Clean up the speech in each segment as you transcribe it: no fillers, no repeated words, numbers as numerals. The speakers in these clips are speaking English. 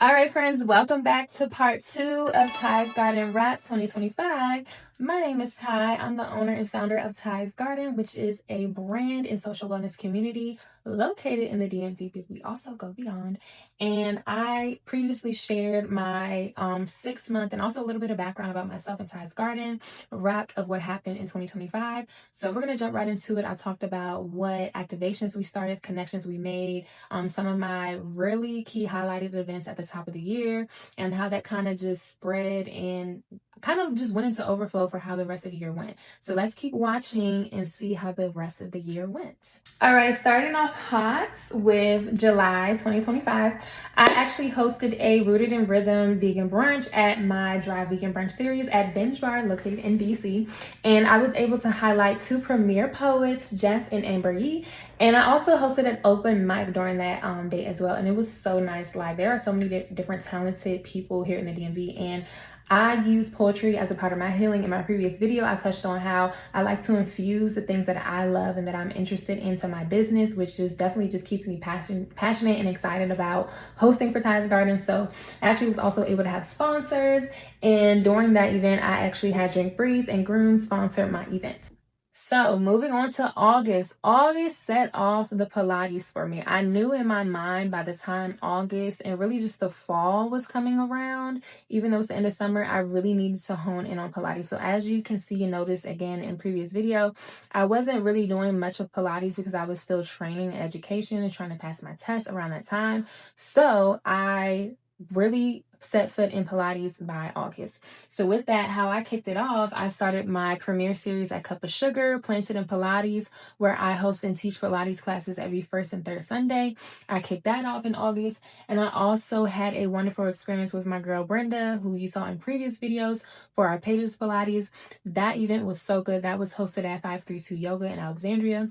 All right, friends, welcome back to part 2 of Ty's Garden Wrap 2025. My name is Ty. I'm the owner and founder of Ty's Garden, which is a brand and social wellness community located in the DMV, but we also go beyond. And I previously shared my 6-month and also a little bit of background about myself and Ty's Garden, wrap of what happened in 2025. So we're going to jump right into it. I talked about what activations we started, connections we made, some of my really key highlighted events at the top of the year, and how that kind of just spread and kind of just went into overflow for how the rest of the year went. So let's keep watching and see how the rest of the year went. All right, starting off hot with July 2025, I actually hosted a Rooted in Rhythm vegan brunch at my Dry Vegan Brunch series at Binge Bar located in DC. And I was able to highlight 2 premier poets, Jeff and Amber Yee. And I also hosted an open mic during that day as well. And it was so nice. Like, there are so many different talented people here in the DMV. And I use poetry as a part of my healing. In my previous video, I touched on how I like to infuse the things that I love and that I'm interested into my business, which just definitely just keeps me passionate and excited about hosting for Ty's Garden. So I actually was also able to have sponsors. And during that event, I actually had Drink Breeze and Groom sponsor my event. So moving on to August. August set off the Pilates for me. I knew in my mind by the time August and really just the fall was coming around, even though it's the end of summer, I really needed to hone in on Pilates. So as you can see and notice again in previous video, I wasn't really doing much of Pilates because I was still training in education and trying to pass my test around that time. So I really set foot in Pilates by August. So with that, how I kicked it off, I started my premiere series at Cup of Sugar, Planted in Pilates, where I host and teach Pilates classes every first and third Sunday. I kicked that off in August. And I also had a wonderful experience with my girl Brenda, who you saw in previous videos, for our Pages Pilates. That event was so good. That was hosted at 532 Yoga in Alexandria.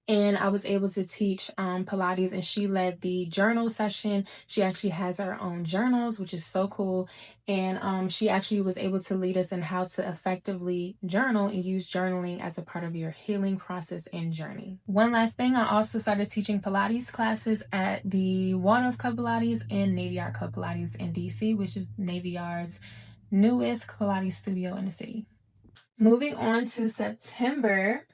And I was able to teach Pilates, and she led the journal session. She actually has her own journals, which is so cool. And she actually was able to lead us in how to effectively journal and use journaling as a part of your healing process and journey. One last thing, I also started teaching Pilates classes at the Waldorf Club Pilates and Navy Yard Club Pilates in DC, which is Navy Yard's newest Pilates studio in the city. Moving on to September,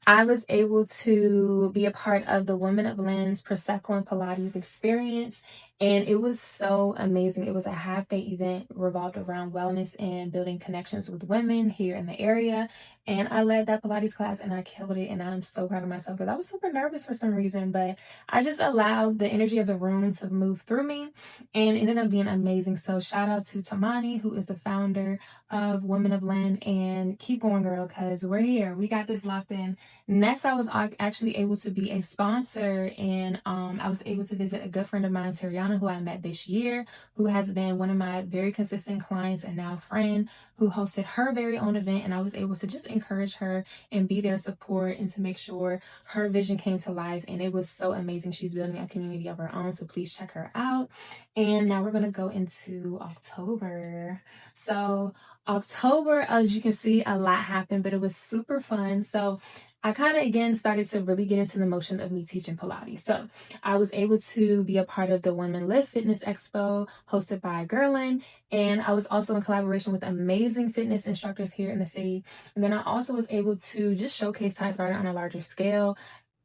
I was able to be a part of the Women of Lynn's Prosecco and Pilates experience, and it was so amazing. It was a half-day event revolved around wellness and building connections with women here in the area. And I led that Pilates class and I killed it, and I'm so proud of myself because I was super nervous for some reason, but I just allowed the energy of the room to move through me, and it ended up being amazing. So shout out to Tamani, who is the founder of Women of Lynn, and keep going, girl, because we're here. We got this locked in. Next, I was actually able to be a sponsor, and I was able to visit a good friend of mine, Tariana, who I met this year, who has been one of my very consistent clients and now friend, who hosted her very own event. And I was able to just encourage her and be their support and to make sure her vision came to life. And it was so amazing. She's building a community of her own, so please check her out. And now we're going to go into October. So October, as you can see, a lot happened, but it was super fun. So I kind of again started to really get into the motion of me teaching Pilates. So I was able to be a part of the Women Live Fitness Expo hosted by Gerlin. And I was also in collaboration with amazing fitness instructors here in the city. And then I also was able to just showcase Ty's Garden on a larger scale.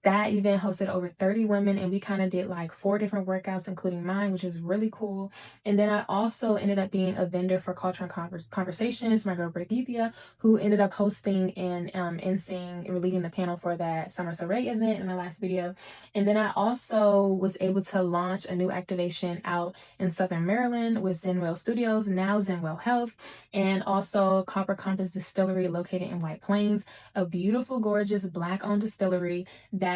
That event hosted over 30 women, and we kind of did like 4 different workouts, including mine, which was really cool. And then I also ended up being a vendor for Culture and Conversations, my girl Brigitte, who ended up hosting and emceeing and leading the panel for that Summer Soiree event in my last video. And then I also was able to launch a new activation out in Southern Maryland with Zenwell Studios, now Zenwell Health, and also Copper Compass Distillery located in White Plains, a beautiful, gorgeous Black-owned distillery that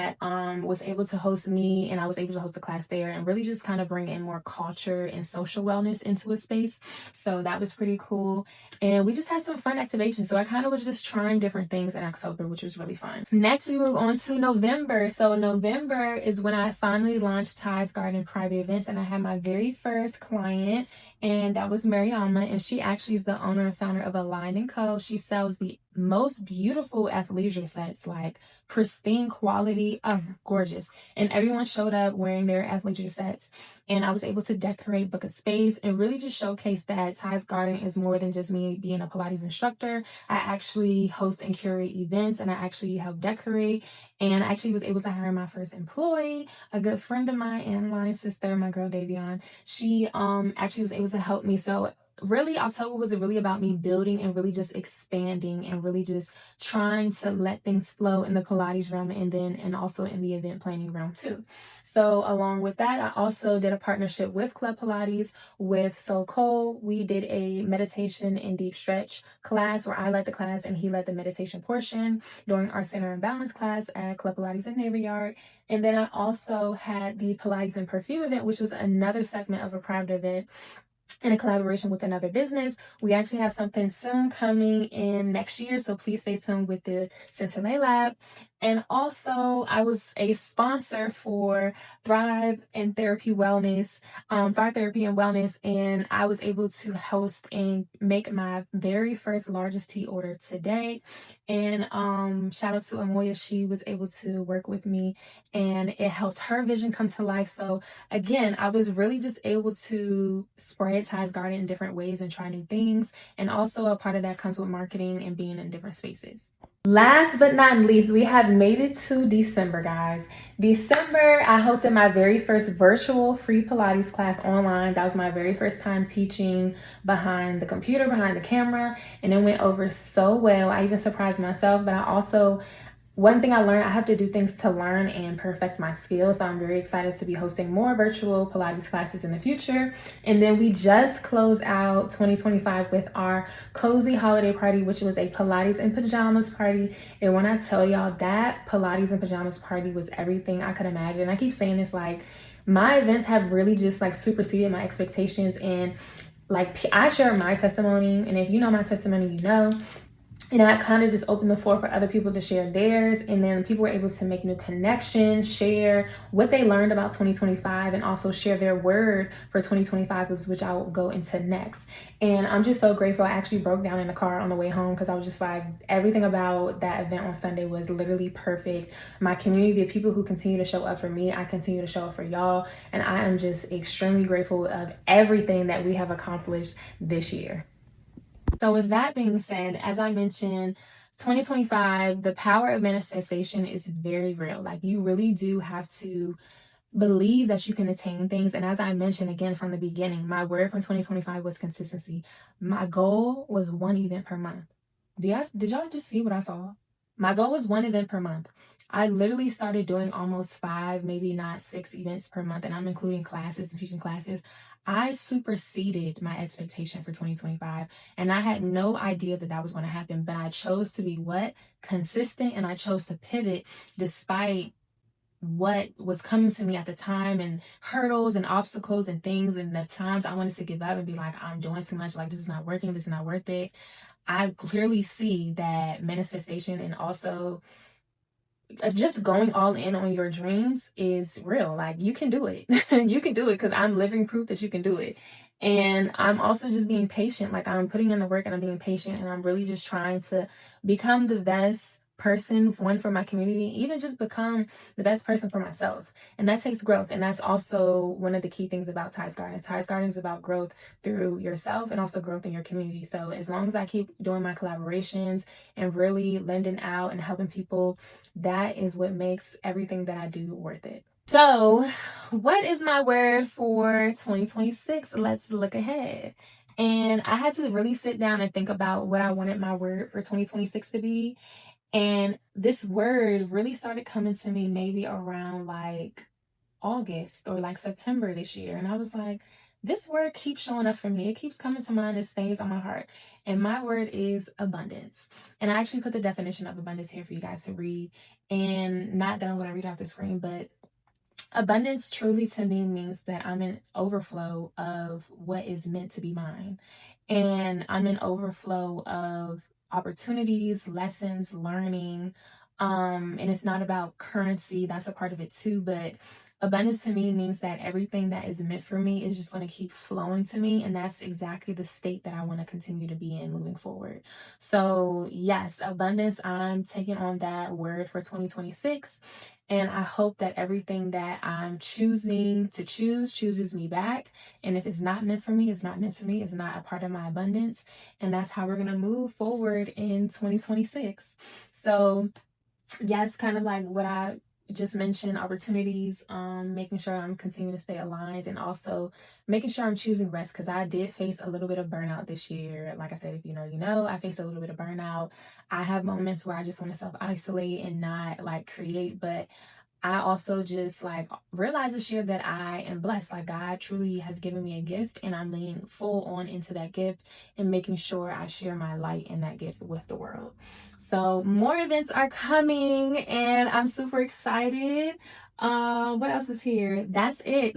was able to host me, and I was able to host a class there and really just kind of bring in more culture and social wellness into a space. So that was pretty cool. And we just had some fun activations. So I kind of was just trying different things in October, which was really fun. Next, we move on to November. So November is when I finally launched Ty's Garden private events, and I had my very first client, and that was Mariama, and she actually is the owner and founder of Aligned & Co. She sells the most beautiful athleisure sets, like pristine quality, gorgeous. And everyone showed up wearing their athleisure sets. And I was able to decorate, book a space, and really just showcase that Ty's Garden is more than just me being a Pilates instructor. I actually host and curate events, and I actually help decorate. And I actually was able to hire my first employee, a good friend of mine, and line sister, my girl Davion. She actually was able to help me. So really, October was really about me building and really just expanding and really just trying to let things flow in the Pilates realm and also in the event planning realm too. So along with that, I also did a partnership with Club Pilates with Soul Cole. We did a meditation and deep stretch class where I led the class and he led the meditation portion during our center and balance class at Club Pilates in Navy Yard. And then I also had the Pilates and perfume event, which was another segment of a private event in a collaboration with another business. We actually have something soon coming in next year, so please stay tuned with the Centerlay Lab. And also, I was a sponsor for Thrive and Therapy Wellness, Thrive Therapy and Wellness, and I was able to host and make my very first largest tea order today. And shout out to Amoya, she was able to work with me, and it helped her vision come to life. So again, I was really just able to spread Ty's Garden in different ways and try new things. And also a part of that comes with marketing and being in different spaces. Last but not least, we have made it to December, guys. December, I hosted my very first virtual free Pilates class online. That was my very first time teaching behind the computer, behind the camera, and it went over so well. I even surprised myself, but I also one thing I learned, I have to do things to learn and perfect my skills. So I'm very excited to be hosting more virtual Pilates classes in the future. And then we just closed out 2025 with our cozy holiday party, which was a Pilates and pajamas party. And when I tell y'all that Pilates and pajamas party was everything I could imagine. I keep saying this, like, my events have really just like superseded my expectations. And like, I share my testimony, and if you know my testimony, you know. And I kind of just opened the floor for other people to share theirs. And then people were able to make new connections, share what they learned about 2025, and also share their word for 2025, which I will go into next. And I'm just so grateful. I actually broke down in the car on the way home because I was just like, everything about that event on Sunday was literally perfect. My community, the people who continue to show up for me, I continue to show up for y'all. And I am just extremely grateful of everything that we have accomplished this year. So with that being said, as I mentioned, 2025, the power of manifestation is very real. Like, you really do have to believe that you can attain things. And as I mentioned again from the beginning, my word for 2025 was consistency. My goal was one event per month. Did y'all just see what I saw? My goal was one event per month. I literally started doing almost 5, maybe not 6 events per month, and I'm including classes and teaching classes. I superseded my expectation for 2025, and I had no idea that that was going to happen, but I chose to be consistent, and I chose to pivot despite what was coming to me at the time, and hurdles and obstacles and things, and the times I wanted to give up and be like, I'm doing too much, like, this is not working, this is not worth it. I clearly see that manifestation and also just going all in on your dreams is real. Like, you can do it. You can do it, because I'm living proof that you can do it. And I'm also just being patient. Like, I'm putting in the work and I'm being patient, and I'm really just trying to become the best person, one, for my community, even just become the best person for myself. And that takes growth. And that's also one of the key things about Ty's Garden. Ty's Garden is about growth through yourself and also growth in your community. So as long as I keep doing my collaborations and really lending out and helping people, that is what makes everything that I do worth it. So what is my word for 2026? Let's look ahead. And I had to really sit down and think about what I wanted my word for 2026 to be. And this word really started coming to me maybe around like August or like September this year. And I was like, this word keeps showing up for me. It keeps coming to mind. It stays on my heart. And my word is abundance. And I actually put the definition of abundance here for you guys to read. And not that I'm going to read off the screen, but abundance truly to me means that I'm in overflow of what is meant to be mine. And I'm in overflow of opportunities, lessons, learning. And it's not about currency. That's a part of it too. But Abundance to me means that everything that is meant for me is just going to keep flowing to me. And that's exactly the state that I want to continue to be in moving forward. So, yes, abundance, I'm taking on that word for 2026. And I hope that everything that I'm choosing to chooses me back. And if it's not meant for me, it's not meant to me, it's not a part of my abundance. And that's how we're going to move forward in 2026. So, yes, kind of like what I just mentioned, opportunities, making sure I'm continuing to stay aligned, and also making sure I'm choosing rest, because I did face a little bit of burnout this year. Like I said, if you know, you know, I faced a little bit of burnout. I have moments where I just want to self isolate and not like create, but I also just like realized this year that I am blessed. Like God truly has given me a gift, and I'm leaning full on into that gift and making sure I share my light in that gift with the world. So more events are coming, and I'm super excited. What else is here? That's it.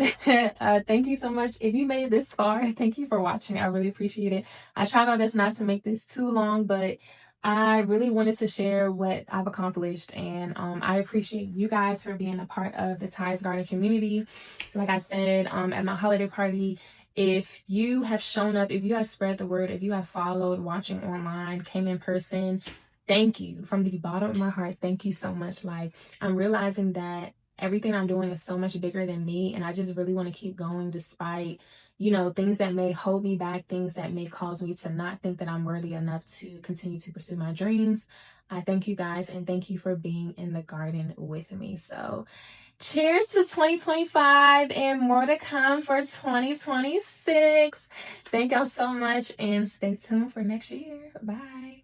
Thank you so much. If you made it this far, thank you for watching. I really appreciate it. I try my best not to make this too long, but I really wanted to share what I've accomplished, and I appreciate you guys for being a part of the Ties Garden community. Like I said, at my holiday party, if you have shown up, if you have spread the word, if you have followed, watching online, came in person, thank you from the bottom of my heart. Thank you so much. Like, I'm realizing that everything I'm doing is so much bigger than me, and I just really want to keep going despite, you know, things that may hold me back, things that may cause me to not think that I'm worthy enough to continue to pursue my dreams. I thank you guys, and thank you for being in the garden with me. So, cheers to 2025 and more to come for 2026. Thank y'all so much, and stay tuned for next year. Bye.